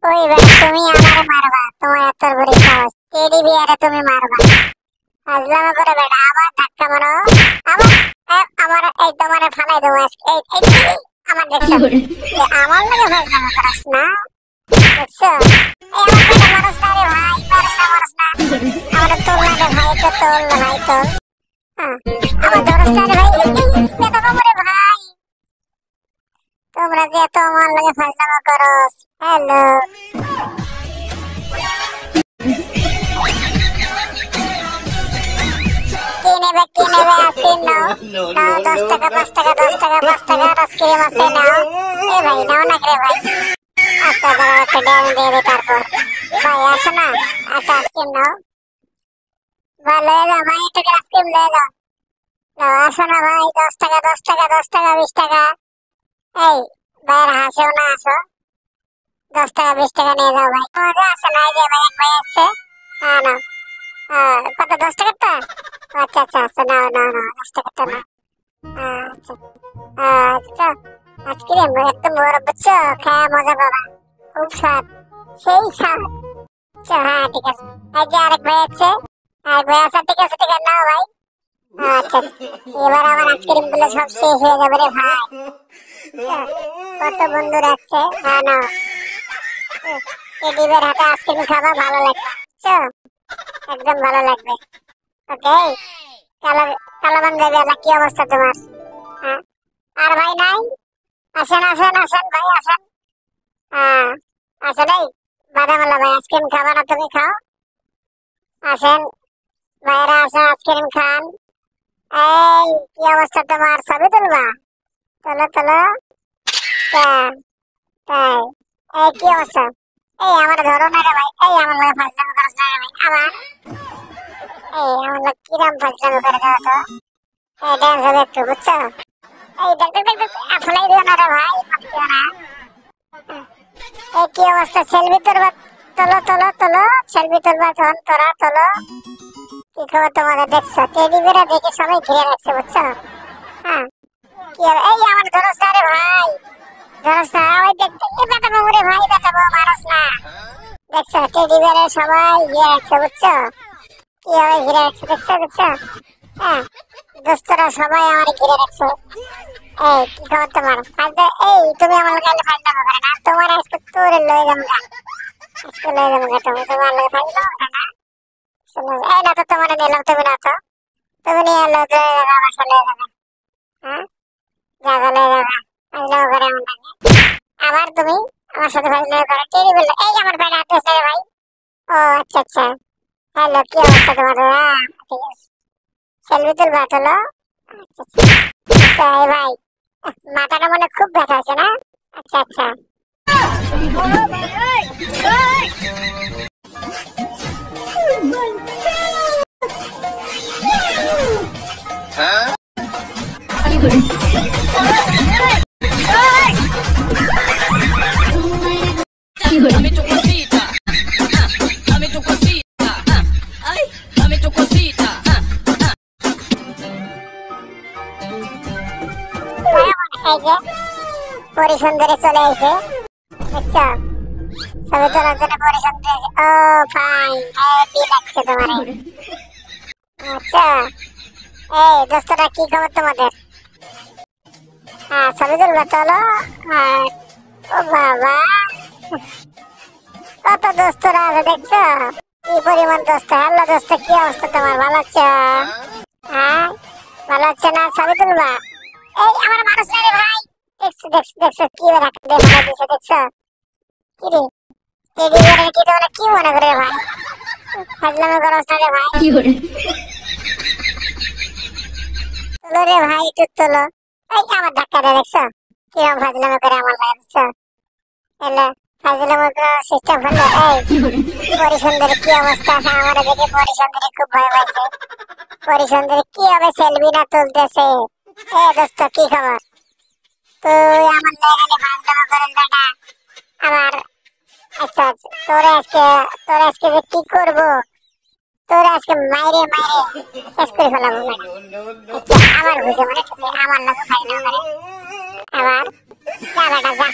ওই ভাই তুমি আমারে মারবা, তোমার এত বড় সাহস, টেডি বিয়ারে তুমি মারবা? আজলামা করে বেটা, আবার ধাক্কা মারো, আবার আমার এই তোমারে ফালাই দেবো আজকে। এই আমার দেখছো, আমার লাগে ফাজলামা করাস না, দেখছো? এই আমার পেটে মারস না রে ভাই, মারস না। আমার তোল না রে ভাই, তো তোল না ভাই, তোল। আমার ধরস না রে ভাই, বেটা বাবুরে ভাই, তোমরা যে এত আমার লাগে ফাজলামা করস। হ্যালো, কি নেবে আইসক্রিম নাও, 10 টাকা 5 টাকা 10 টাকা 5 টাকা আইসক্রিম আছে নাও। এ ভাই নাও না রে ভাই, আচ্ছা দাঁড়াও একটা ড্যাম দিয়ে দিই তারপর। ভাই আসো না, একটা আইসক্রিম নাও। ভাই লয়ে যাও ভাই, একটা আইসক্রিম লয়ে যাও। আসো না ভাই, 10 টাকা 10 টাকা 10 টাকা 20 টাকা। এই ভাইয়ের হাসেও না, আসো 10 টাকা 20 টাকা নিয়ে যাও ভাই। মজা আসে না, এই যে ভাই এক ভাই আসছে। না কত 10 টাকারটা? আচ্ছা আচ্ছা নাও 10 টাকারটা নাও। আচ্ছা আচ্ছা, আইসক্রিম একদম বড়, বুঝছো? খাওয়া মজা পাবা, খুব স্বাদ, সেই স্বাদ। হ্যাঁ ঠিক আছে, এই যে আরেক ভাই আছে, আরেক ভাই আছে, ঠিক আছে নাও ভাই। আচ্ছা, এবার আমার আইসক্রিম গুলো সব শেষ হয়ে যাবে রে ভাই। কত বন্ধু আছে, নাও। টেডিবের হাতে আইসক্রিম খাবা, ভালো লাগবে, বুঝছো? একদম ভালো লাগবে। ওকে, কালো বান্ধবী আলা, কি অবস্থা তোমার? আর ভাই নাই? আসেন ভাই আসেন। আসেন, এই বাদামালা ভাই, আইসক্রিম খাবা না তুমি? খাও, আসেন ভাইরা, আসেন আইসক্রিম খান। এই কি অবস্থা তোমার? ছবি তুলবা? তোলো তাই, এই কি অবস্থা? এই আমার ধরো না রে ভাই, এই আমার লাগে ফাজলামি করছ না রে ভাই, আমার লাগে কিরম ফাজলামি করে দাও তো। এই ডান্স হবে একটু, বুঝছো? এই দেখ ফলাই দিও না রে ভাই, মাফ দিও না। এই কি অবস্থা? সেলফি তুলবা? তোলো, সেলফি তুলবা তখন তোরা তোলো। কি খবর তোমাদের? দেখছো টেডি বেরা দেখে সবাই ঘিরে রাখছে, বুঝছো? কি হবে? এই আমার ধরস না রে ভাই, ধরস না ওই দেখতে, এই বেটা বাবু রে ভাই, বেটা বাবু মারস না। দেখছো টেডি বেরা সবাই ঘিরে রাখছে, বুঝছো? কি হবে ঘিরে রাখছে, দেখছো? দোস্তরা সবাই আমার ঘিরে রাখছে। এই কি খবর তোমার? এই তুমি আমার লগে ফাজলামো করে না, তোমার আজকে তোরে লয়ে যাবো গা, তুমি তোমার লগে ফাজলামো করে না। এই না তো তোমার নিলাম, তুমি না তো, তুমি নিয়ে এলো আমার সাথে লয়ে যাবে। জায়গা লয়ে যাবে, ফাজলামো করে আমার লাগে। আবার তুমি আমার সাথে ফাজলামো করো, টেরি বললো। এই আমার ভাই হাতে আসে ভাই। ও আচ্ছা, হ্যালো কি অবস্থা তোমার? ঠিক আছে, সেলফি তুলবা? তোলো। আচ্ছা এই ভাই, মাথাটা মনে খুব ব্যথা আছে না? আচ্ছা Dame tu cosita, dame tu cosita, ay, dame tu cosita. এই যে পরিসুন্দরী চলে এসে, দেখছো? ছবি তোলার জন্য পরিসুন্দরী এসে। ও ফাইন, হেভি লাগছে তোমার। আচ্ছা এই দোস্তরা কি খবর তোমাদের? ছবি তুলবা? চলো। ও বাবা, কত দোস্তরা আছে দেখছো, কি পরিমাণ দোস্ত। হ্যালো দোস্ত, কি অবস্থা তোমার? ভালো আছো? ভালো হচ্ছে না? ছবি তুলবা? এই আমার মানুষ না রে ভাই, দেখছো কি রাখতে ফেলা দিছে, দেখছো? কি রে টেডি বিয়ারের কি তোমরা কি মনে করে ভাই? ফাজলামি করছ না রে ভাই? তোলো রে ভাই, একটু তোলো। এই আমার ধাক্কা দেয়, দেখছো কিরকম ফাজলামি করে আমার লাগে, দেখছো? এলে ফাজলামি করার সিস্টেম হলো। এই পরিসুন্দরী কি অবস্থা? আমার দেখে পরিসুন্দরী খুব ভয় পাইছে। পরিসুন্দরী কি হবে, সেলফি না তুলতেছে? এ দোস্ত কি খবর? তুই আমার লেগালে ফাজলামি করিস বেটা আমার। আচ্ছা তোরা আজকে যে কি করবো, তোরা আজকে মাইরে শেষ করে ফেলাবো বেটা। আচ্ছা আমার বুঝে মনে হচ্ছে আমার লোক ফাজলামি করে। আবার যা বেটা যা।